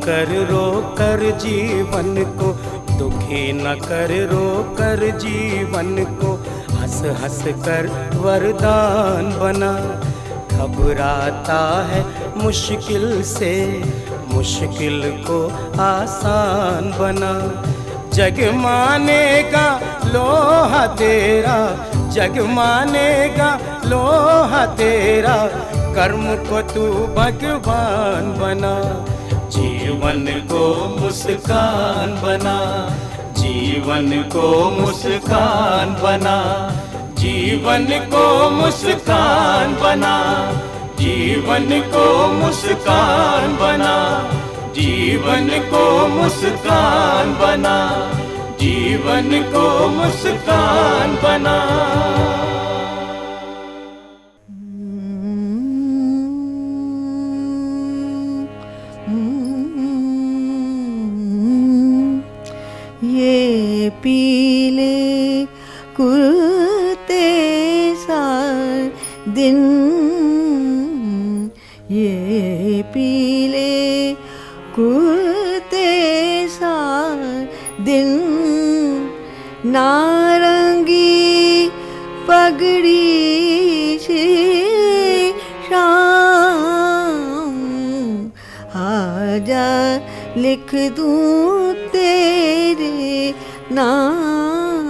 कर रो कर जीवन को, दुखी न कर रो कर जीवन को, हंस हंस कर वरदान बना। घबराता है मुश्किल से, मुश्किल को आसान बना। जग मानेगा लोहा तेरा, जग मानेगा लोहा तेरा, कर्म को तू भगवान बना। जीवन को मुस्कान बना, जीवन को मुस्कान बना, जीवन को मुस्कान बना, जीवन को मुस्कान बना, जीवन को मुस्कान बना, जीवन को मुस्कान बना। ये पीले कुर्ते सार दिन, ये पीले कुर्ते सार दिन, नारंगी पगड़ी से शाम, आजा लिख दूं तेरे नाम,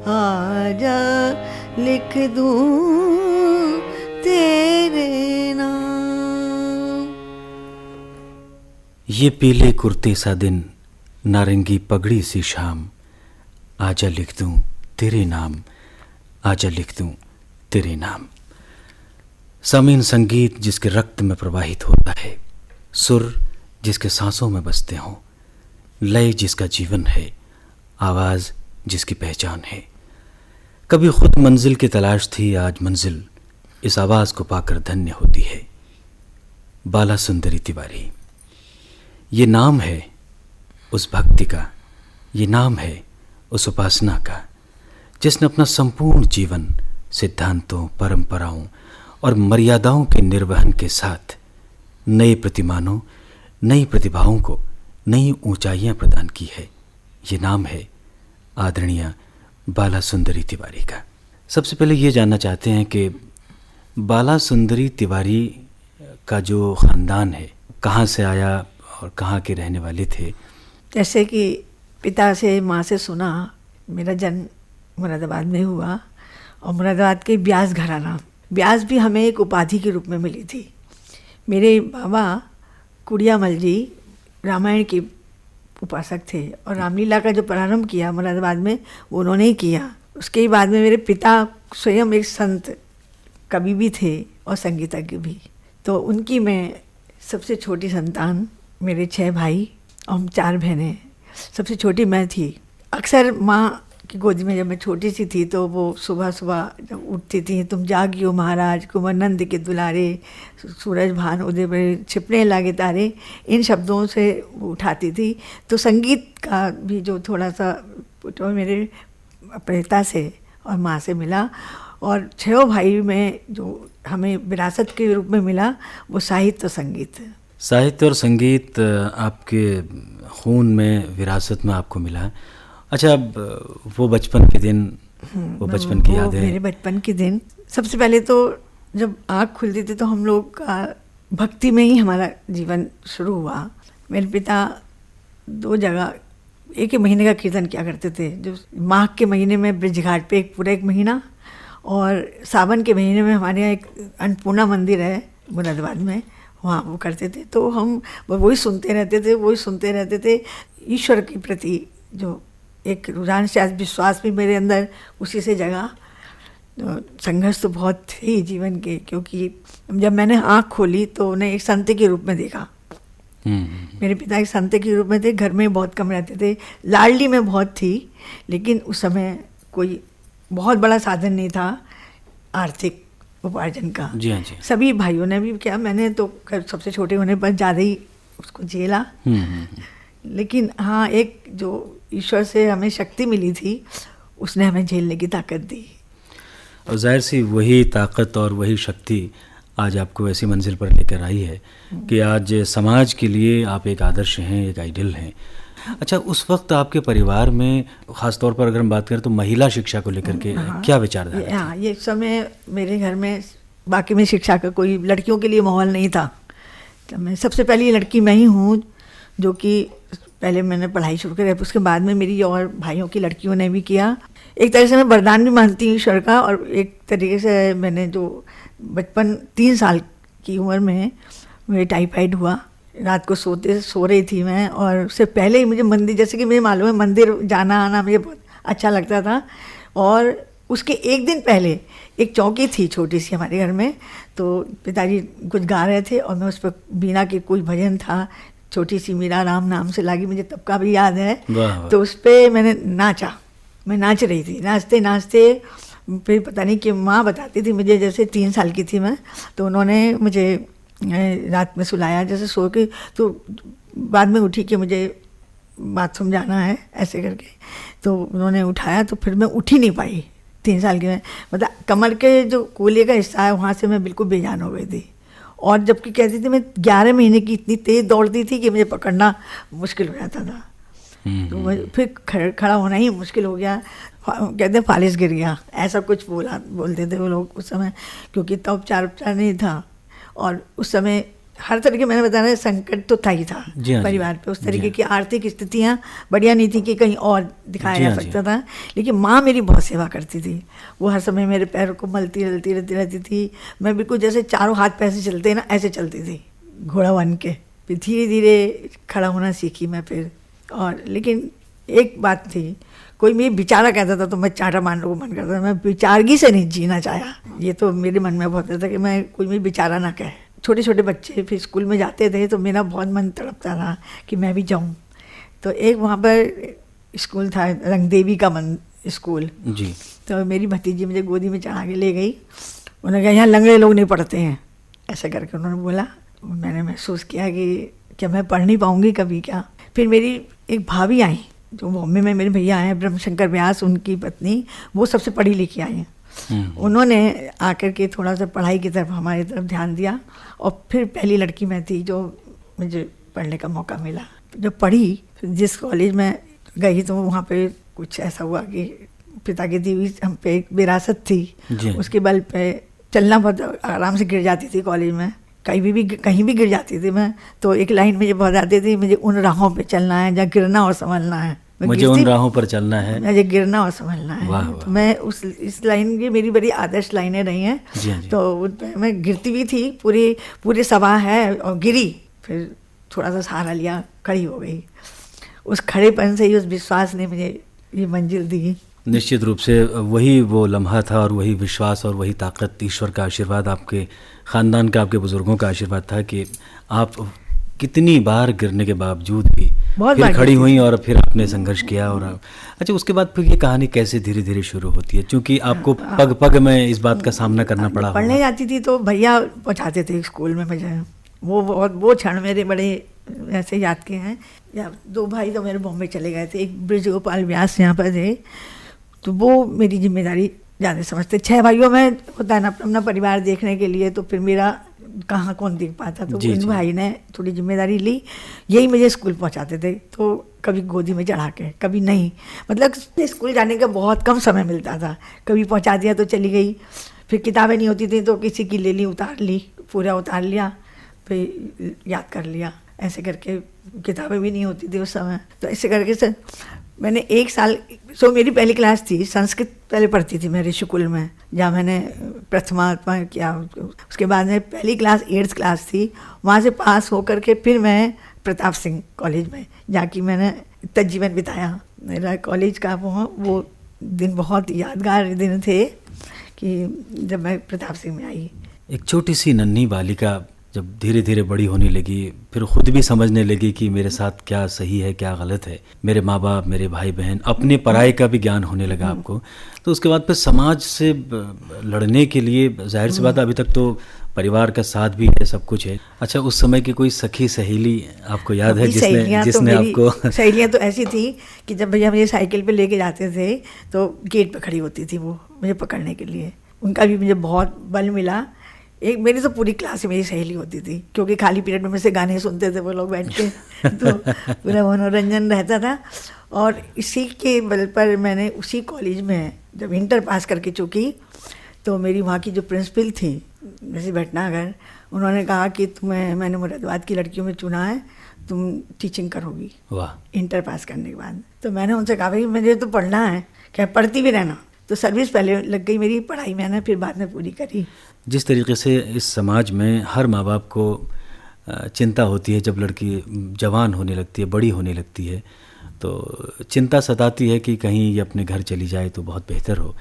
आजा लिख दूं तेरे नाम। ये पीले कुर्ते सा दिन, नारंगी पगड़ी सी शाम, आजा लिख दूं तेरे नाम, आजा लिख दूं तेरे नाम। सामीन, संगीत जिसके रक्त में प्रवाहित होता है, सुर जिसके सांसों में बसते हों, लय जिसका जीवन है, आवाज़ जिसकी पहचान है। कभी खुद मंजिल की तलाश थी, आज मंजिल इस आवाज़ को पाकर धन्य होती है। बाला सुंदरी तिवारी, ये नाम है उस भक्ति का, ये नाम है उस उपासना का, जिसने अपना संपूर्ण जीवन सिद्धांतों, परंपराओं और मर्यादाओं के निर्वहन के साथ नए प्रतिमानों, नई प्रतिभाओं को नई ऊंचाइयां प्रदान की है। ये नाम है आदरणीय बाला सुंदरी तिवारी का। सबसे पहले ये जानना चाहते हैं कि बाला सुंदरी तिवारी का जो ख़ानदान है, कहाँ से आया और कहाँ के रहने वाले थे? जैसे कि पिता से, माँ से सुना, मेरा जन्म मुरादाबाद में हुआ और मुरादाबाद के ब्यास घराना, ब्यास भी हमें एक उपाधि के रूप में मिली थी। मेरे बाबा कुड़ियामल जी रामायण के उपासक थे और रामलीला का जो प्रारंभ किया मुरादाबाद में वो उन्होंने ही किया। उसके बाद में मेरे पिता स्वयं एक संत कवि भी थे और संगीतज्ञ भी। तो उनकी मैं सबसे छोटी संतान, मेरे 6 भाई और हम 4 बहनें, सबसे छोटी मैं थी। अक्सर माँ की गोदी में जब मैं छोटी सी थी तो वो सुबह सुबह जब उठती थी, तुम जागियो महाराज कुंवर नंद के दुलारे, सूरज भान उदय पर छिपने लागे तारे, इन शब्दों से वो उठाती थी। तो संगीत का भी जो थोड़ा सा तो मेरे पिता से और माँ से मिला। और 6 भाई में जो हमें विरासत के रूप में मिला वो साहित्य और संगीत। साहित्य और संगीत आपके खून में, विरासत में आपको मिला। अच्छा, अब वो बचपन के दिन, वो बचपन की यादें। मेरे बचपन के दिन, सबसे पहले तो जब आँख खुलती थी तो हम लोग का भक्ति में ही हमारा जीवन शुरू हुआ। मेरे पिता 2 जगह एक ही महीने का कीर्तन किया करते थे। जो माघ के महीने में ब्रिज घाट पे पूरा 1 महीना, और सावन के महीने में हमारे यहाँ एक अन्नपूर्णा मंदिर है मुरादाबाद में, वहाँ वो करते थे। तो हम वही सुनते रहते थे, वही सुनते रहते थे। ईश्वर के प्रति जो एक रुझान से, आज विश्वास भी मेरे अंदर उसी से जगा। तो संघर्ष तो बहुत ही जीवन के, क्योंकि जब मैंने आँख खोली तो उन्हें एक संत के रूप में देखा। मेरे पिता एक संत के रूप में थे, घर में बहुत कम रहते थे, लाडली में बहुत थी, लेकिन उस समय कोई बहुत बड़ा साधन नहीं था आर्थिक उपार्जन का। जी हाँ जी। सभी भाइयों ने भी किया, मैंने तो सबसे छोटे होने पर ज़्यादा ही उसको झेला। लेकिन हाँ, एक जो ईश्वर से हमें शक्ति मिली थी, उसने हमें झेलने की ताकत दी। और जाहिर सी वही ताकत और वही शक्ति आज आपको ऐसी मंजिल पर लेकर आई है कि आज समाज के लिए आप एक आदर्श हैं, एक आइडल हैं। अच्छा, उस वक्त आपके परिवार में ख़ास तौर पर अगर हम बात करें तो महिला शिक्षा को लेकर के क्या विचारधारा थी? हाँ, ये समय मेरे घर में बाकी में शिक्षा का कोई लड़कियों के लिए माहौल नहीं था। तो मैं सबसे पहली लड़की मैं ही हूँ जो कि पहले मैंने पढ़ाई शुरू करी, उसके बाद में मेरी और भाइयों की लड़कियों ने भी किया। एक तरह से मैं वरदान भी मानती हूँ ईश्वर का, और एक तरीके से मैंने जो बचपन 3 साल की उम्र में मुझे टाइफाइड हुआ, रात को सो रही थी मैं, और उससे पहले ही मुझे मंदिर, जैसे कि मुझे मालूम है मंदिर जाना आना मुझे बहुत अच्छा लगता था, और उसके एक दिन पहले एक चौकी थी छोटी सी हमारे घर में, तो पिताजी कुछ गा रहे थे और मैं उस पर बीना के कोई भजन था, छोटी सी मीरा राम नाम से लागी, मुझे तब का भी याद है। तो उस पर मैंने नाचा, मैं नाच रही थी, नाचते नाचते फिर पता नहीं कि माँ बताती थी मुझे, जैसे 3 साल की थी मैं, तो उन्होंने मुझे रात में सुलाया, जैसे सो के, तो बाद में उठी कि मुझे बाथरूम जाना है ऐसे करके, तो उन्होंने उठाया, तो फिर मैं उठ ही नहीं पाई 3 साल की में, मतलब कमर के जो कूल्हे का हिस्सा है वहाँ से मैं बिल्कुल बेजान हो गई थी। और जबकि कहती थी मैं 11 महीने की इतनी तेज़ दौड़ती थी कि मुझे पकड़ना मुश्किल हो जाता था, तो फिर खड़ा होना ही मुश्किल हो गया। कहते फालिस गिर गया, ऐसा कुछ बोलते थे वो लोग उस समय, क्योंकि तब उपचार नहीं था, और उस समय हर तरह के, मैंने बताया संकट तो था ही था परिवार पे, उस तरीके की आर्थिक स्थितियाँ बढ़िया नहीं थी कि कहीं और दिखाया जा सकता था। लेकिन माँ मेरी बहुत सेवा करती थी, वो हर समय मेरे पैरों को मलती रहती थी, मैं बिल्कुल जैसे चारों हाथ पैसे चलते हैं ना, ऐसे चलती थी घोड़ा बन के। फिर धीरे धीरे खड़ा होना सीखी मैं फिर। और लेकिन एक बात थी, कोई मेरी बेचारा कहता था तो मैं चाटा मारने को मन करता था, मैं बेचारगी से नहीं जीना चाहा, ये तो मेरे मन में बहुत था कि मैं कोई मेरी बेचारा ना कहे। छोटे छोटे बच्चे फिर स्कूल में जाते थे तो मेरा बहुत मन तड़पता था कि मैं भी जाऊं। तो एक वहाँ पर स्कूल था, रंगदेवी का स्कूल जी, तो मेरी भतीजी मुझे गोदी में चढ़ा के ले गई, उन्होंने कहा यहाँ लंगड़े लोग नहीं पढ़ते हैं, ऐसा करके उन्होंने बोला। मैंने महसूस किया कि क्या मैं पढ़ नहीं पाऊँगी कभी क्या। फिर मेरी एक भाभी आई जो बॉम्बे में मेरे भैया आए ब्रह्मशंकर व्यास, उनकी पत्नी, वो सबसे पढ़ी लिखी आई हैं। उन्होंने आकर के थोड़ा सा पढ़ाई की तरफ हमारी तरफ ध्यान दिया, और फिर पहली लड़की मैं थी जो मुझे पढ़ने का मौका मिला। जब पढ़ी, जिस कॉलेज में गई तो वहाँ पे कुछ ऐसा हुआ कि पिता की दी हुई हम पे एक विरासत थी, उसके बल पे चलना बहुत आराम से गिर जाती थी कॉलेज में, कहीं भी गिर जाती थी मैं, तो एक लाइन मुझे बहुत आती थी, मुझे उन राहों पे चलना है जहाँ गिरना और संभलना है, मुझे उन राहों पर चलना है, मुझे गिरना और संभलना है। तो मैं इस लाइन की मेरी बड़ी आदर्श लाइनें रही हैं। तो मैं गिरती भी थी, पूरी सभा है, और गिरी, फिर थोड़ा सा सहारा लिया, खड़ी हो गई। उस खड़ेपन से ही, उस विश्वास ने मुझे ये मंजिल दी। निश्चित रूप से वही वो लम्हा था, और वही विश्वास और वही ताकत, ईश्वर का आशीर्वाद, आपके ख़ानदान का, आपके बुज़ुर्गों का आशीर्वाद था कि आप कितनी बार गिरने के बावजूद भी फिर खड़ी हुई और फिर आपने संघर्ष किया। और अच्छा, उसके बाद फिर ये कहानी कैसे धीरे धीरे शुरू होती है, क्योंकि आपको पग पग में इस बात का सामना करना पड़ा। पढ़ने जाती थी तो भैया पहुँचाते थे स्कूल में मुझे, वो क्षण मेरे बड़े ऐसे याद के हैं। या 2 भाई तो मेरे बॉम्बे चले गए थे, एक ब्रज गोपाल व्यास यहाँ पर थे, तो वो मेरी जिम्मेदारी ज़्यादा समझते। 6 भाइयों में होता है ना अपना परिवार देखने के लिए, तो फिर मेरा कहाँ कौन देख पाता, तो इन भाई ने थोड़ी जिम्मेदारी ली, यही मुझे स्कूल पहुँचाते थे। तो कभी गोदी में चढ़ा के, कभी नहीं, मतलब स्कूल जाने का बहुत कम समय मिलता था, कभी पहुँचा दिया तो चली गई, फिर किताबें नहीं होती थी तो किसी की ले ली, उतार ली, पूरा उतार लिया, फिर याद कर लिया, ऐसे करके। किताबें भी नहीं होती थी उस समय, तो ऐसे करके सर मैंने 1 साल, मेरी पहली क्लास थी, संस्कृत पहले पढ़ती थी मैं ऋषिकुल में, जहाँ मैंने प्रथमा किया। उसके बाद में पहली क्लास 8th क्लास थी, वहाँ से पास होकर के फिर मैं प्रताप सिंह कॉलेज में जाके मैंने इतना जीवन बिताया। मेरा कॉलेज का वो दिन बहुत यादगार दिन थे कि जब मैं प्रताप सिंह में आई। एक छोटी सी नन्ही बालिका जब धीरे धीरे बड़ी होने लगी, फिर खुद भी समझने लगी कि मेरे साथ क्या सही है क्या गलत है, मेरे माँ बाप, मेरे भाई बहन, अपने पराये का भी ज्ञान होने लगा आपको, तो उसके बाद फिर समाज से लड़ने के लिए जाहिर सी बात, अभी तक तो परिवार का साथ भी है, सब कुछ है। अच्छा, उस समय की कोई सखी सहेली आपको याद है जिसने आपको? सहेलियाँ तो ऐसी थी कि जब भैया मुझे साइकिल पे लेके जाते थे तो गेट पे खड़ी होती थी वो मुझे पकड़ने के लिए, उनका भी मुझे बहुत बल मिला एक मेरी तो पूरी क्लास में मेरी सहेली होती थी, क्योंकि खाली पीरियड में से गाने सुनते थे वो लोग बैठ के तो पूरा मनोरंजन रहता था। और इसी के बल पर मैंने उसी कॉलेज में जब इंटर पास करके चुकी तो मेरी वहाँ की जो प्रिंसिपल थी जैसे भटनागर, उन्होंने कहा कि मैंने मुरादाबाद की लड़कियों में चुना है, तुम टीचिंग करोगी वाह। इंटर पास करने के बाद। तो मैंने उनसे कहा भाई मुझे तो पढ़ना है, क्या पढ़ती भी रहना। तो सर्विस पहले लग गई मेरी, पढ़ाई मैंने फिर बाद में पूरी करी। जिस तरीके से इस समाज में हर माँ बाप को चिंता होती है जब लड़की जवान होने लगती है, बड़ी होने लगती है, तो चिंता सताती है कि कहीं ये अपने घर चली जाए तो बहुत बेहतर हो।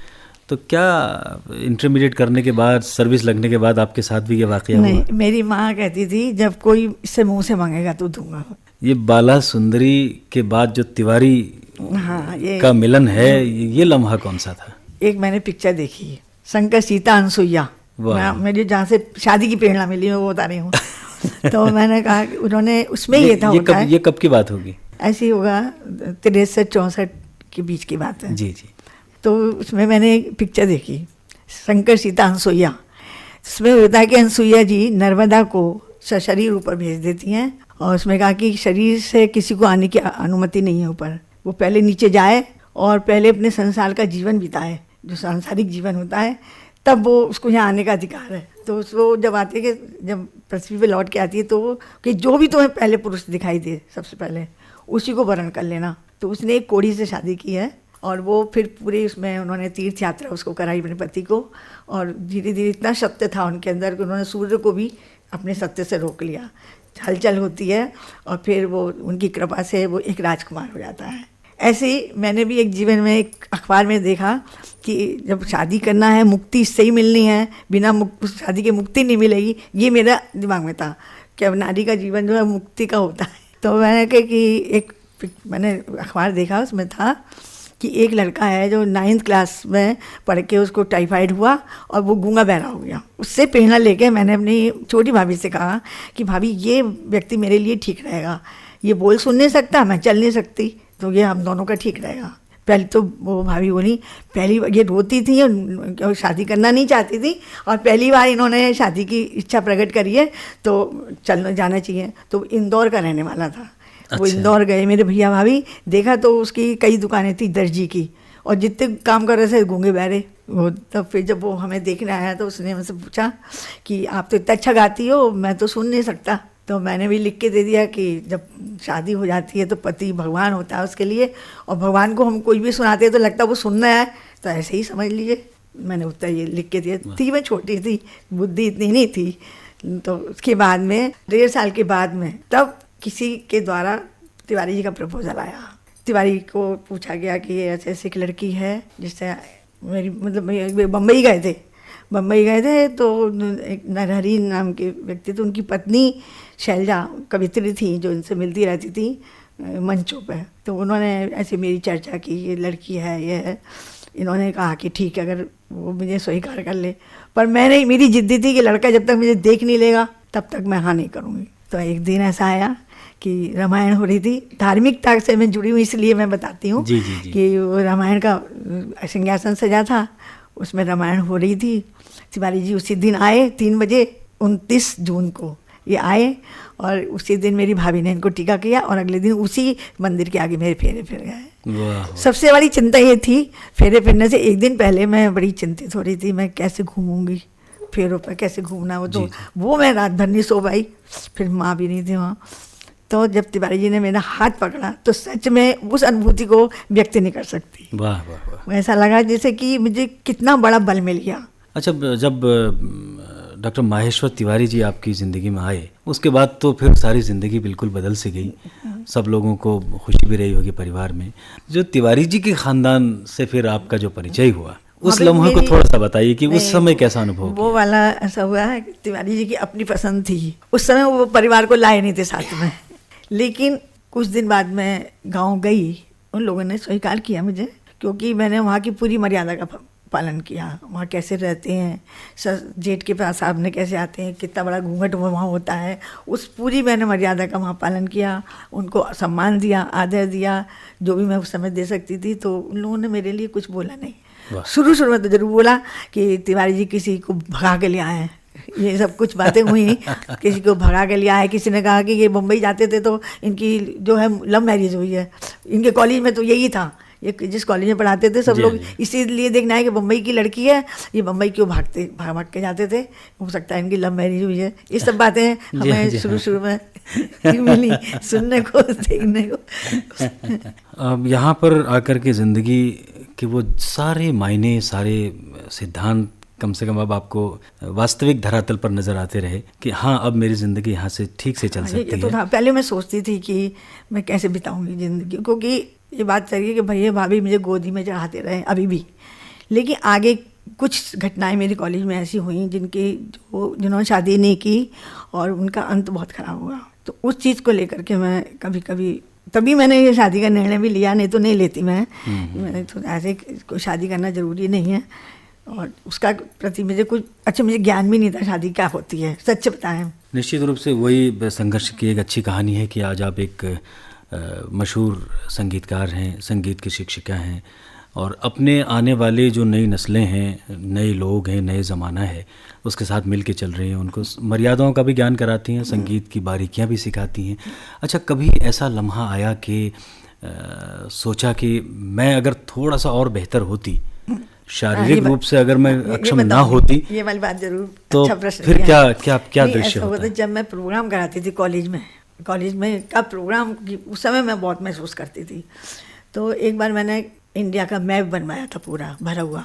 तो क्या इंटरमीडिएट करने के बाद, सर्विस लगने के बाद आपके साथ भी ये वाक़या हुआ? नहीं, मेरी माँ कहती थी जब कोई इससे मुंह से मांगेगा तो दूंगा। ये बाला सुंदरी के बाद जो तिवारी हाँ, ये का मिलन है, ये लम्हा कौन सा था? एक मैंने पिक्चर देखी, शंकर सीता अनसुईया, मेरी जहाँ से शादी की प्रेरणा मिली मैं वो बता रही हूँ। तो मैंने कहा कि उन्होंने उसमें ये था, ये कब की बात होगी? ऐसी होगा 63-64 के बीच की बात है। जी जी। तो उसमें मैंने एक पिक्चर देखी, शंकर सीता अनसुईया। उसमें होता है कि अनसुईया जी नर्मदा को सशरीर ऊपर भेज देती हैं, और उसमें कहा कि शरीर से किसी को आने की अनुमति नहीं है ऊपर, वो पहले नीचे जाए और पहले अपने संसार का जीवन बिताए, जो सांसारिक जीवन होता है, तब वो उसको यहाँ आने का अधिकार है। तो उसको जब आती है कि जब पृथ्वी पे लौट के आती है तो कि जो भी तुम्हें पहले पुरुष दिखाई दे सबसे पहले उसी को वरण कर लेना। तो उसने एक कोढ़ी से शादी की है, और वो फिर पूरी उसमें उन्होंने तीर्थ यात्रा उसको कराई अपने पति को, और धीरे धीरे इतना सत्य था उनके अंदर कि उन्होंने सूर्य को भी अपने सत्य से रोक लिया। हलचल होती है और फिर वो उनकी कृपा से वो एक राजकुमार हो जाता है। ऐसे ही मैंने भी एक जीवन में एक अखबार में देखा कि जब शादी करना है मुक्ति इससे ही मिलनी है, बिना शादी के मुक्ति नहीं मिलेगी। ये मेरा दिमाग में था कि अब नारी का जीवन जो है मुक्ति का होता है। तो मैंने कहा कि मैंने अखबार देखा, उसमें था कि एक लड़का है जो 9th क्लास में पढ़ के उसको टाइफाइड हुआ और वो गूंगा बहरा हो गया। उससे प्रेरणा लेके मैंने अपनी छोटी भाभी से कहा कि भाभी ये व्यक्ति मेरे लिए ठीक रहेगा, ये बोल सुन नहीं सकता, मैं चल नहीं सकती, तो ये हम दोनों का ठीक रहेगा। पहले तो वो भाभी बोली, पहली ये रोती थी और शादी करना नहीं चाहती थी, और पहली बार इन्होंने शादी की इच्छा प्रकट करी है तो चलना जाना चाहिए। तो इंदौर का रहने वाला था। अच्छा। वो इंदौर गए मेरे भैया भाभी, देखा तो उसकी कई दुकानें थी दर्जी की, और जितने काम कर रहे थे गूंगे बहरे वो। तब फिर जब वो हमें देखने आया तो उसने हमसे पूछा कि आप तो इतना अच्छा गाती हो, मैं तो सुन नहीं सकता। तो मैंने भी लिख के दे दिया कि जब शादी हो जाती है तो पति भगवान होता है उसके लिए, और भगवान को हम कोई भी सुनाते हैं तो लगता है वो सुनना है, तो ऐसे ही समझ लीजिए। मैंने उतना ये लिख के दिया थी। मैं छोटी थी, बुद्धि इतनी नहीं थी। तो उसके बाद में 1.5 साल के बाद में तब किसी के द्वारा तिवारी जी का प्रपोजल आया। तिवारी को पूछा गया कि ये ऐसे ऐसी एक लड़की है जिससे मेरी मतलब बम्बई गए थे तो एक नरहरी नाम के व्यक्ति थे, उनकी पत्नी शैलजा कवित्री थी जो इनसे मिलती रहती थी मंचों पे। तो उन्होंने ऐसे मेरी चर्चा की, ये लड़की है, ये है। इन्होंने कहा कि ठीक है अगर वो मुझे स्वीकार कर ले, पर मैंने मेरी जिद्दी थी कि लड़का जब तक मुझे देख नहीं लेगा तब तक मैं हाँ नहीं करूँगी। तो एक दिन ऐसा आया कि रामायण हो रही थी, धार्मिकता से मैं जुड़ी हुई इसलिए मैं बताती हूँ कि वो रामायण का सिंहासन सजा था, उसमें रामायण हो रही थी। तिवारी जी उसी दिन आए 3 बजे, 29 जून को ये आए, और उसी दिन मेरी भाभी ने इनको टीका किया, और अगले दिन उसी मंदिर के आगे मेरे फेरे फिर गए। सबसे बड़ी चिंता ये थी, फेरे फिरने से एक दिन पहले मैं बड़ी चिंतित हो रही थी, मैं कैसे घूमूंगी फेरों पर, कैसे घूमना वो। तो वो मैं रात भर नहीं सो पाई, फिर माँ भी नहीं थी वहाँ। तो जब तिवारी जी ने मेरा हाथ पकड़ा तो सच में उस अनुभूति को व्यक्त नहीं कर सकती। वाह वाह वाह। ऐसा लगा जैसे कि मुझे कितना बड़ा बल मिल गया। अच्छा, जब डॉक्टर माहेश्वर तिवारी जी आपकी ज़िंदगी में आए उसके बाद तो फिर सारी ज़िंदगी बिल्कुल बदल सी गई। सब लोगों को खुशी भी रही होगी परिवार में। जो तिवारी जी के ख़ानदान से फिर आपका जो परिचय हुआ उस लम्हे को थोड़ा सा बताइए कि उस समय कैसा अनुभव वो वाला ऐसा हुआ है कि तिवारी जी की अपनी पसंद थी। उस समय वो परिवार को लाए नहीं थे साथ में, लेकिन कुछ दिन बाद मैं गांव गई, उन लोगों ने स्वीकार किया मुझे, क्योंकि मैंने वहाँ की पूरी मर्यादा का पालन किया। वहाँ कैसे रहते हैं, जेठ के पास सामने कैसे आते हैं, कितना बड़ा घूंघट वहाँ होता है, उस पूरी मैंने मर्यादा का वहाँ पालन किया। उनको सम्मान दिया, आदर दिया, जो भी मैं उस समय दे सकती थी। तो उन लोगों ने मेरे लिए कुछ बोला नहीं। शुरू में तो जरूर बोला कि तिवारी जी किसी को भगा के ले आए हैं, ये सब कुछ बातें हुई। किसी को भगा के लिया है, किसी ने कहा कि ये मुंबई जाते थे तो इनकी जो है लव मैरिज हुई है। इनके कॉलेज में तो यही था, ये जिस कॉलेज में पढ़ाते थे सब जी, लोग जी। इसीलिए देखना है कि मुंबई की लड़की है, ये मुंबई क्यों भाग के जाते थे, हो सकता है इनकी लव मैरिज हुई है। ये सब बातें जी, हमें जी, शुरू में मिली सुनने को, देखने को। अब यहाँ पर आकर के ज़िंदगी के वो सारे मायने, सारे सिद्धांत कम से कम अब आपको वास्तविक धरातल पर नज़र आते रहे कि हाँ, अब मेरी ज़िंदगी यहाँ से ठीक से चल ये सकती तो है। था। पहले मैं सोचती थी कि मैं कैसे बिताऊंगी ज़िंदगी, क्योंकि ये बात चाहिए कि भैया भाभी मुझे गोदी में चढ़ाते रहे अभी भी। लेकिन आगे कुछ घटनाएं मेरे कॉलेज में ऐसी हुई जिन्होंने शादी नहीं की और उनका अंत बहुत ख़राब हुआ। तो उस चीज़ को लेकर के मैं कभी कभी, तभी मैंने ये शादी का निर्णय भी लिया, नहीं तो नहीं लेती मैंने तो ऐसे कोई शादी करना ज़रूरी नहीं है। और उसका प्रति मुझे ज्ञान भी नहीं था शादी क्या होती है, सच बताएं। निश्चित रूप से वही संघर्ष की एक अच्छी कहानी है कि आज आप एक मशहूर संगीतकार हैं, संगीत की शिक्षिका हैं और अपने आने वाले जो नई नस्लें हैं, नए लोग हैं, नए ज़माना है, उसके साथ मिल के चल रही हैं, उनको मर्यादाओं का भी ज्ञान कराती हैं, संगीत की बारीकियां भी सिखाती हैं। अच्छा, कभी ऐसा लम्हा आया कि सोचा कि मैं अगर थोड़ा सा और बेहतर होती, शारीरिक रूप से अगर मैं अक्षम ना होती, ये वाली बात जरूर, तो अच्छा प्रश्न फिर किया। क्या दृश्य होता है? जब मैं प्रोग्राम कराती थी कॉलेज में का प्रोग्राम, उस समय मैं बहुत महसूस करती थी। तो एक बार मैंने इंडिया का मैप बनवाया था पूरा भरा हुआ,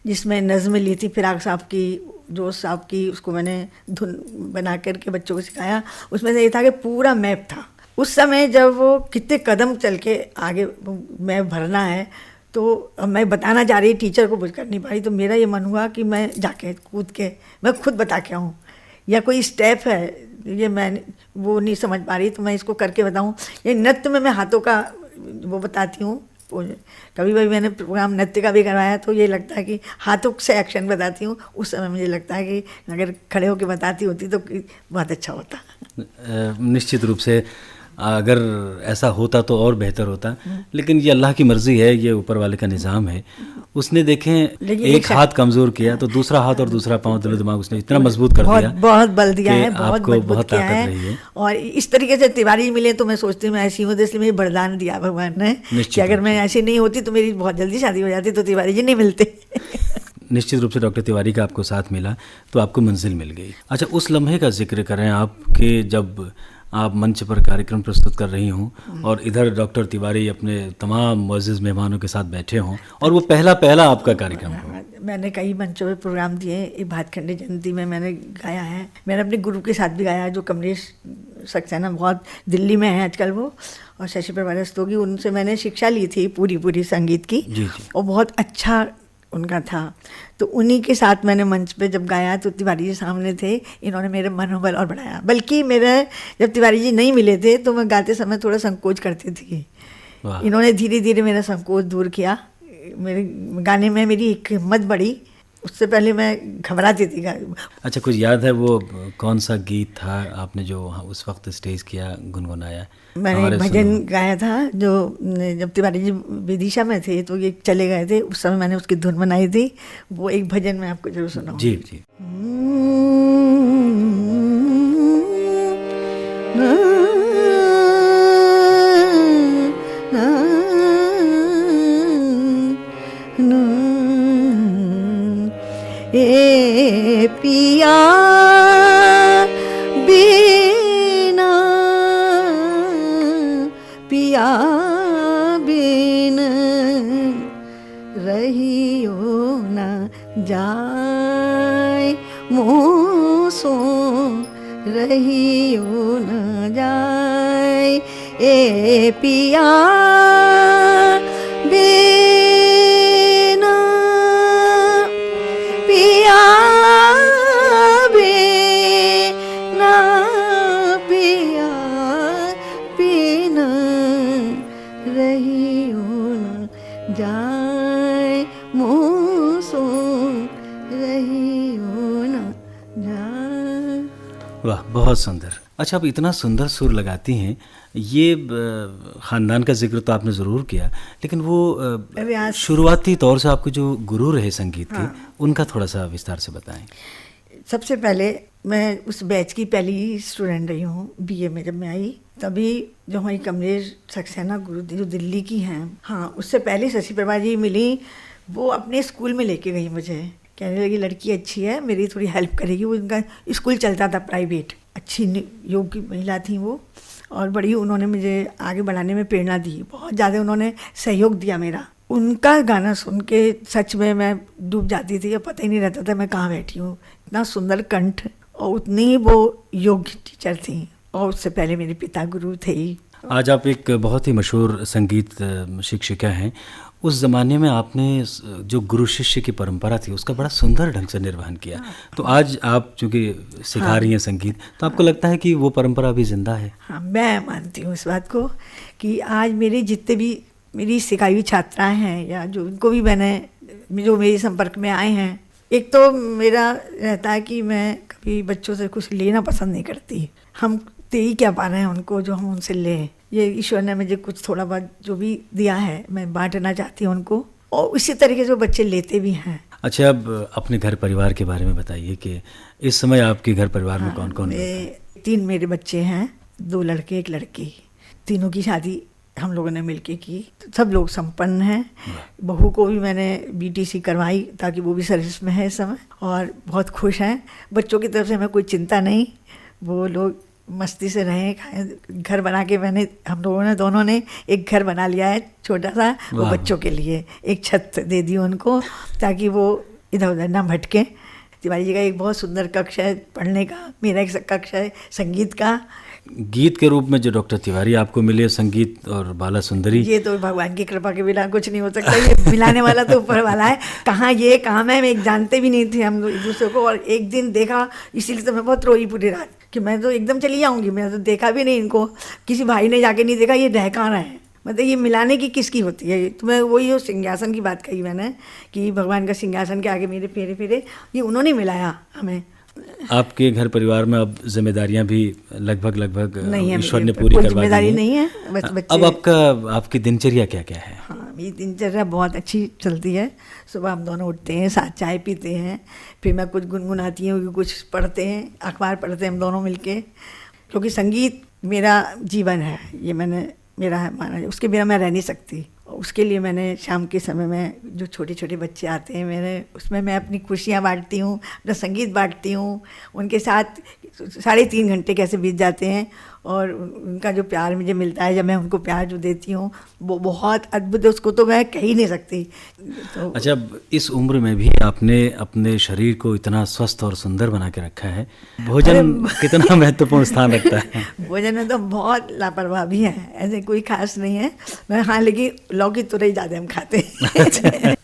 जिसमें नज़्म ली थी फिराक साहब की, जोश साहब की, उसको मैंने धुन बना करके बच्चों को सिखाया। उसमें से ये था कि पूरा मैप था। उस समय जब वो कितने कदम चल के आगे मैप भरना है, तो मैं बताना जा रही टीचर को कुछ कर नहीं पाई, तो मेरा ये मन हुआ कि मैं जाके कूद के मैं खुद बता के आऊँ, या कोई स्टेप है ये मैं वो नहीं समझ पा रही तो मैं इसको करके बताऊँ। ये नृत्य में मैं हाथों का वो बताती हूँ, कभी कभी मैंने प्रोग्राम नृत्य का भी करवाया तो ये लगता है कि हाथों से एक्शन बताती हूँ। उस समय मुझे लगता है कि अगर खड़े होकर बताती होती तो बहुत अच्छा होता। निश्चित रूप से अगर ऐसा होता तो और बेहतर होता, लेकिन ये अल्लाह की मर्ज़ी है, ये ऊपर वाले का निज़ाम है। उसने देखें एक हाथ कमज़ोर किया तो दूसरा हाथ और दूसरा पाँव, दिलो दिमाग उसने इतना मजबूत कर दिया, बहुत बल दिया है, बहुत ताकत रही है। और इस तरीके से तिवारी मिले तो मैं सोचती हूँ मैं ऐसी हूँ, तो इसलिए मुझे वरदान दिया भगवान ने कि अगर मैं ऐसी नहीं होती तो मेरी बहुत जल्दी शादी हो जाती, तो तिवारी जी नहीं मिलते। निश्चित रूप से डॉक्टर तिवारी का आपको साथ मिला तो आपको मंजिल मिल गई। अच्छा, उस लम्हे का जिक्र करें आपके जब आप मंच पर कार्यक्रम प्रस्तुत कर रही हों और इधर डॉक्टर तिवारी अपने तमाम मुअज़्ज़िज़ मेहमानों के साथ बैठे हों और वो पहला आपका कार्यक्रम हो। मैंने कई मंचों पे प्रोग्राम दिए। एक भातखंडे जयंती में मैंने गाया है, मैंने अपने गुरु के साथ भी गाया है, जो कमलेश सक्सेना बहुत दिल्ली में है आजकल वो, और शशि प्रभा रस्तोगी, उनसे मैंने शिक्षा ली थी पूरी संगीत की। जी। और बहुत अच्छा उनका था। तो उन्हीं के साथ मैंने मंच पे जब गाया तो तिवारी जी सामने थे, इन्होंने मेरे मनोबल और बढ़ाया। बल्कि मेरे जब तिवारी जी नहीं मिले थे तो मैं गाते समय थोड़ा संकोच करती थी, इन्होंने धीरे धीरे मेरा संकोच दूर किया। मेरे गाने में मेरी एक हिम्मत बढ़ी, उससे पहले मैं घबराती थी। अच्छा, कुछ याद है वो कौन सा गीत था आपने जो उस वक्त स्टेज किया, गुनगुनाया? मैंने भजन गाया था, जो जब तिवारी जी विदिशा में थे तो ये चले गए थे, उस समय मैंने उसकी धुन बनाई थी। वो एक भजन मैं आपको जरूर सुनाऊंगी। जी। ए पिया बिना रहियो न जाए, मोसो रहियो न जाए। ए पिया वाह, बहुत सुंदर। अच्छा, आप इतना सुंदर सुर लगाती हैं, ये ख़ानदान का जिक्र तो आपने ज़रूर किया, लेकिन वो शुरुआती तौर से आपके जो गुरु रहे संगीत के, उनका थोड़ा सा विस्तार से बताएं। सबसे पहले मैं उस बैच की पहली स्टूडेंट रही हूँ बीए में। जब मैं आई तभी जो हमारी कमलेश सक्सेना गुरु जो दिल्ली की हैं, हाँ, उससे पहले शशि प्रभा जी मिली। वो अपने स्कूल में लेके गई मुझे, कहने लगी लड़की अच्छी है, मेरी थोड़ी हेल्प करेगी। वो उनका स्कूल चलता था प्राइवेट, अच्छी योग की महिला थी वो, और बड़ी उन्होंने मुझे आगे बढ़ाने में प्रेरणा दी, बहुत ज़्यादा उन्होंने सहयोग दिया मेरा। उनका गाना सुन के सच में मैं डूब जाती थी, पता ही नहीं रहता था मैं कहाँ बैठी हूँ। इतना सुंदर कंठ, और उतनी ही वो योग टीचर थी, और उससे पहले मेरे पिता गुरु थे ही। आज आप एक बहुत ही मशहूर संगीत शिक्षिका हैं। उस ज़माने में आपने जो गुरु शिष्य की परंपरा थी उसका बड़ा सुंदर ढंग से निर्वहन किया। तो आज आप चूँकि सिखा रही हैं संगीत, तो आपको लगता है कि वो परंपरा अभी जिंदा है? हाँ, मैं मानती हूँ इस बात को कि आज मेरे जितने भी मेरी सिखाई हुई छात्राएँ हैं, या जो उनको भी मैंने जो मेरे संपर्क में आए हैं, एक तो मेरा रहता है कि मैं कभी बच्चों से कुछ लेना पसंद नहीं करती। हम दे ही क्या पा रहे हैं उनको जो हम उनसे लें। ये ईश्वर ने मुझे कुछ थोड़ा बहुत जो भी दिया है मैं बांटना चाहती हूँ उनको, और इसी तरीके से बच्चे लेते भी हैं। अच्छा, अब अपने घर परिवार के बारे में बताइए कि इस समय आपके घर परिवार में कौन कौन है? 3 मेरे बच्चे हैं, 2 लड़के 1 लड़की। तीनों की शादी हम लोगों ने मिलके की। तो सब लोग संपन्न हैं। बहू को भी मैंने बीटीसी करवाई ताकि वो भी सर्विस में है इस समय, और बहुत खुश हैं। बच्चों की तरफ से हमें कोई चिंता नहीं, वो लोग मस्ती से रहें खाएं। घर बना के हम लोगों ने दोनों ने एक घर बना लिया है छोटा सा, वो बच्चों के लिए एक छत दे दी उनको ताकि वो इधर उधर ना भटके। तिवारी जी का एक बहुत सुंदर कक्ष है पढ़ने का, मेरा एक कक्ष है संगीत का। गीत के रूप में जो डॉक्टर तिवारी आपको मिले, संगीत और बाला सुंदरी, ये तो भगवान की कृपा के बिना कुछ नहीं हो सकता। ये मिलाने वाला तो ऊपर वाला है। कहाँ ये कहाँ मैं एक जानते भी नहीं थे हम लोग एक दूसरे को। और एक दिन देखा, इसीलिए तो मैं बहुत रोई पूरी रात कि मैं तो एकदम चली जाऊँगी। मैंने तो देखा भी नहीं इनको, किसी भाई ने जाके नहीं देखा ये रह कहाँ रहे हैं। मतलब ये मिलाने की किसकी होती है? तो मैं वही सिंहासन की बात कही मैंने कि भगवान का सिंहासन के आगे मेरे फेरे फेरे, ये उन्होंने मिलाया हमें। आपके घर परिवार में अब जिम्मेदारियां भी लगभग नहीं है, ईश्वर ने पूरी करवा दी जिम्मेदारी नहीं है, बस बच्चे। अब आपकी दिनचर्या क्या क्या है? हाँ, मेरी दिनचर्या बहुत अच्छी चलती है। सुबह हम दोनों उठते हैं, साथ चाय पीते हैं, फिर मैं कुछ गुनगुनाती हूँ, कुछ पढ़ते हैं, अखबार पढ़ते हैं हम दोनों मिलके, क्योंकि संगीत मेरा जीवन है। ये मेरा है माना, उसके बिना मैं रह नहीं सकती। उसके लिए मैंने शाम के समय में जो छोटे छोटे बच्चे आते हैं उसमें मैं अपनी खुशियाँ बांटती हूँ, अपना संगीत बांटती हूँ। उनके साथ 3.5 घंटे कैसे बीत जाते हैं, और उनका जो प्यार मुझे मिलता है, जब मैं उनको प्यार जो देती हूँ वो बहुत अद्भुत है, उसको तो मैं कह ही नहीं सकती। तो अच्छा, इस उम्र में भी आपने अपने शरीर को इतना स्वस्थ और सुंदर बना के रखा है। भोजन कितना महत्वपूर्ण स्थान रखता है? भोजन में तो बहुत लापरवाह भी है, ऐसे कोई खास नहीं है मैं। हाँ, लेकिन लौकी तुरई ज़्यादा हम खाते हैं।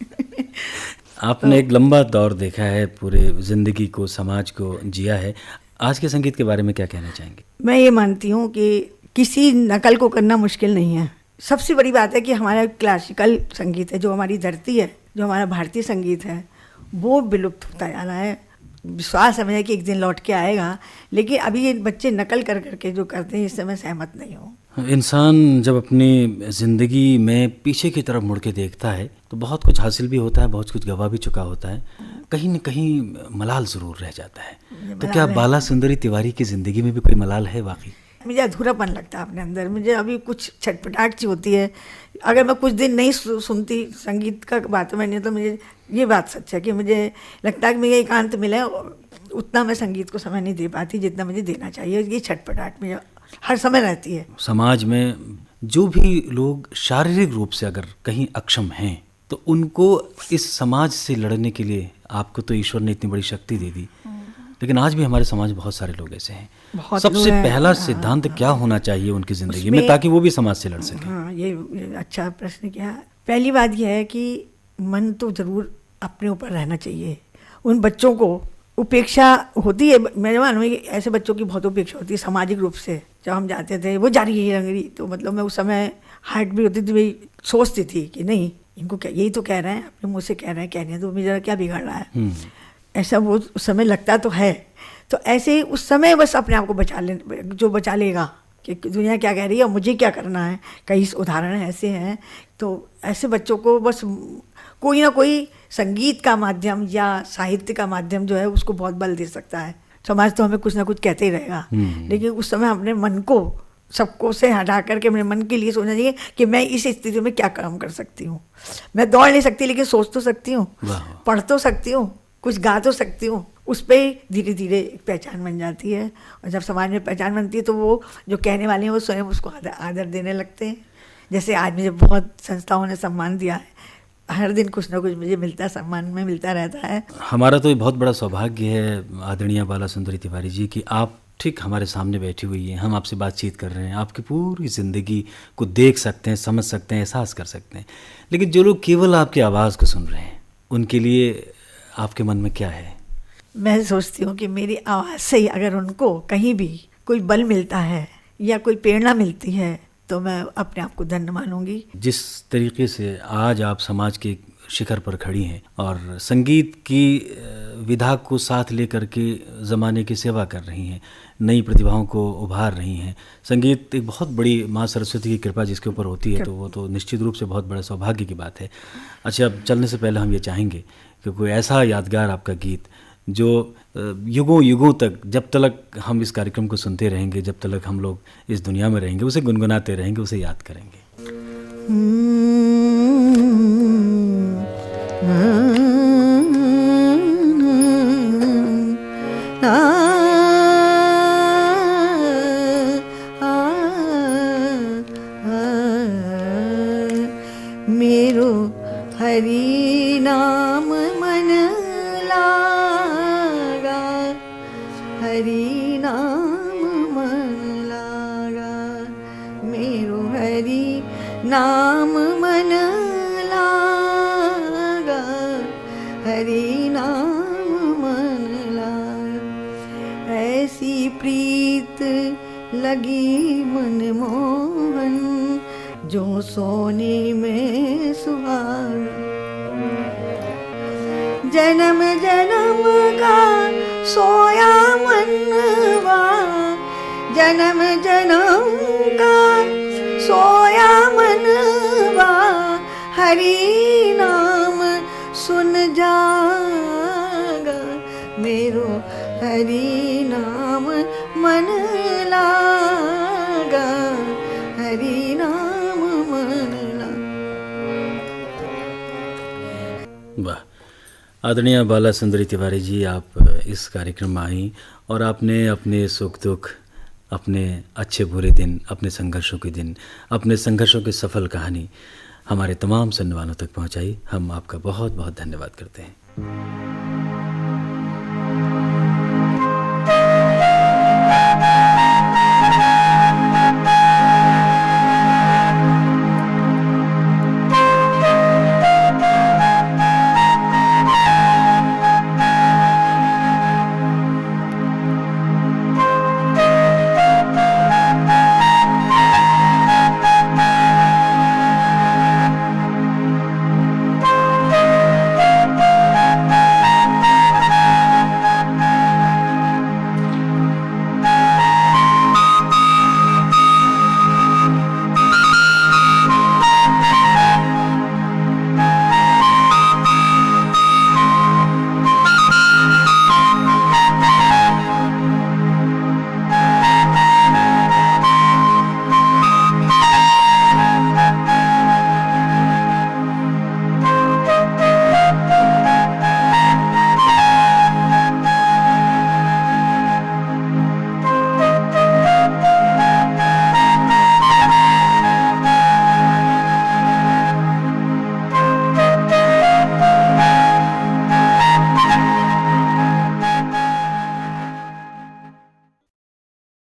आपने एक लंबा दौर देखा है, पूरे जिंदगी को, समाज को जिया है। आज के संगीत के बारे में क्या कहना चाहेंगे? मैं ये मानती हूँ कि किसी नकल को करना मुश्किल नहीं है। सबसे बड़ी बात है कि हमारा क्लासिकल संगीत है, जो हमारी धरती है, जो हमारा भारतीय संगीत है, वो विलुप्त होता जा रहा है। विश्वास है मुझे कि एक दिन लौट के आएगा, लेकिन अभी ये बच्चे नकल कर करके जो करते हैं, इससे मैं सहमत नहीं हूँ। इंसान जब अपनी ज़िंदगी में पीछे की तरफ मुड़ के देखता है तो बहुत कुछ हासिल भी होता है, बहुत कुछ गवा भी चुका होता है, कहीं न कहीं मलाल ज़रूर रह जाता है। तो क्या बाला सुंदरी तिवारी की ज़िंदगी में भी कोई मलाल है वाकई? मुझे अधूरापन लगता है अपने अंदर, मुझे अभी कुछ छटपटाहट सी होती है। अगर मैं कुछ दिन नहीं सुनती संगीत का बात मैंने, तो मुझे ये बात सच है कि मुझे लगता है कि मुझे एकांत मिले, उतना मैं संगीत को समय नहीं दे पाती जितना मुझे देना चाहिए। ये छटपटाहट मुझे हर समय रहती है। समाज में जो भी लोग शारीरिक रूप से अगर कहीं अक्षम हैं, तो उनको इस समाज से लड़ने के लिए आपको तो ईश्वर ने इतनी बड़ी शक्ति दे दी, लेकिन आज भी हमारे समाज में बहुत सारे लोग ऐसे हैं। सबसे पहला सिद्धांत क्या होना चाहिए उनकी ज़िंदगी में ताकि वो भी समाज से लड़ सकें? हाँ, ये अच्छा प्रश्न किया। पहली बात यह है कि मन तो ज़रूर अपने ऊपर रहना चाहिए। उन बच्चों को उपेक्षा होती है, मेरे मालूम है कि ऐसे बच्चों की बहुत उपेक्षा होती है सामाजिक रूप से। जब हम जाते थे वो जा रही है रंगरी, तो मतलब मैं उस समय हार्ट भी होती थी, वही सोचती थी कि नहीं, इनको क्या, यही तो कह रहे हैं, अपने मुँह से कह रहे हैं, कहने तो मेरा क्या बिगड़ रहा है। ऐसा वो उस समय लगता तो है। तो ऐसे उस समय बस अपने आप को बचा ले, जो बचा लेगा कि दुनिया क्या कह रही है, मुझे क्या करना है। कई उदाहरण ऐसे हैं। तो ऐसे बच्चों को बस कोई ना कोई संगीत का माध्यम या साहित्य का माध्यम जो है उसको बहुत बल दे सकता है। समाज तो हमें कुछ ना कुछ कहते ही रहेगा, लेकिन उस समय अपने मन को सबको से हटा करके अपने मन के लिए सोचना चाहिए कि मैं इस स्थिति में क्या काम कर सकती हूँ। मैं दौड़ नहीं सकती लेकिन सोच तो सकती हूँ, पढ़ तो सकती हूँ, कुछ गा तो सकती हूँ। उस पर ही धीरे धीरे एक पहचान बन जाती है, और जब समाज में पहचान बनती है तो वो जो कहने वाले हैं वो स्वयं उसको आदर देने लगते हैं। जैसे आज मुझे बहुत संस्थाओं ने सम्मान दिया है, हर दिन कुछ ना कुछ मुझे मिलता, सम्मान में मिलता रहता है। हमारा तो ये बहुत बड़ा सौभाग्य है आदरणीय बाला सुंदरी तिवारी जी कि आप ठीक हमारे सामने बैठी हुई हैं, हम आपसे बातचीत कर रहे हैं, आपकी पूरी ज़िंदगी को देख सकते हैं, समझ सकते हैं, एहसास कर सकते हैं। लेकिन जो लोग केवल आपकी आवाज़ को सुन रहे हैं उनके लिए आपके मन में क्या है? मैं सोचती हूँ कि मेरी आवाज़ से ही अगर उनको कहीं भी कोई बल मिलता है या कोई प्रेरणा मिलती है तो मैं अपने आप को धन्य मानूंगी। जिस तरीके से आज आप समाज के शिखर पर खड़ी हैं और संगीत की विधा को साथ लेकर के ज़माने की सेवा कर रही हैं, नई प्रतिभाओं को उभार रही हैं। संगीत एक बहुत बड़ी माँ सरस्वती की कृपा जिसके ऊपर होती है, तो वो तो निश्चित रूप से बहुत बड़ा सौभाग्य की बात है। अच्छा, अब चलने से पहले हम ये चाहेंगे कि कोई ऐसा यादगार आपका गीत जो युगों युगों तक, जब तक हम इस कार्यक्रम को सुनते रहेंगे, जब तक हम लोग इस दुनिया में रहेंगे, उसे गुनगुनाते रहेंगे, उसे याद करेंगे। मेरो हरि नाम मन लागा, हरि नाम मन लागा, मेरो हरि नाम मन लागा, हरि नाम मन लागा। ऐसी प्रीत लगी मन मोहन जो सोने में सुहागा। जन्म जन्म का सोया मनवा, जन्म जन्म का सोया मनवा, हरि नाम सुन जागा, मेरो हरि नाम मन लागा, हरि नाम मन लागा। वाह, आदरणीय बाला सुंदरी तिवारी जी, आप इस कार्यक्रम में आई और आपने अपने सुख दुख, अपने अच्छे बुरे दिन, अपने संघर्षों के दिन, अपने संघर्षों की सफल कहानी हमारे तमाम सुनने वालों तक पहुंचाई। हम आपका बहुत बहुत धन्यवाद करते हैं।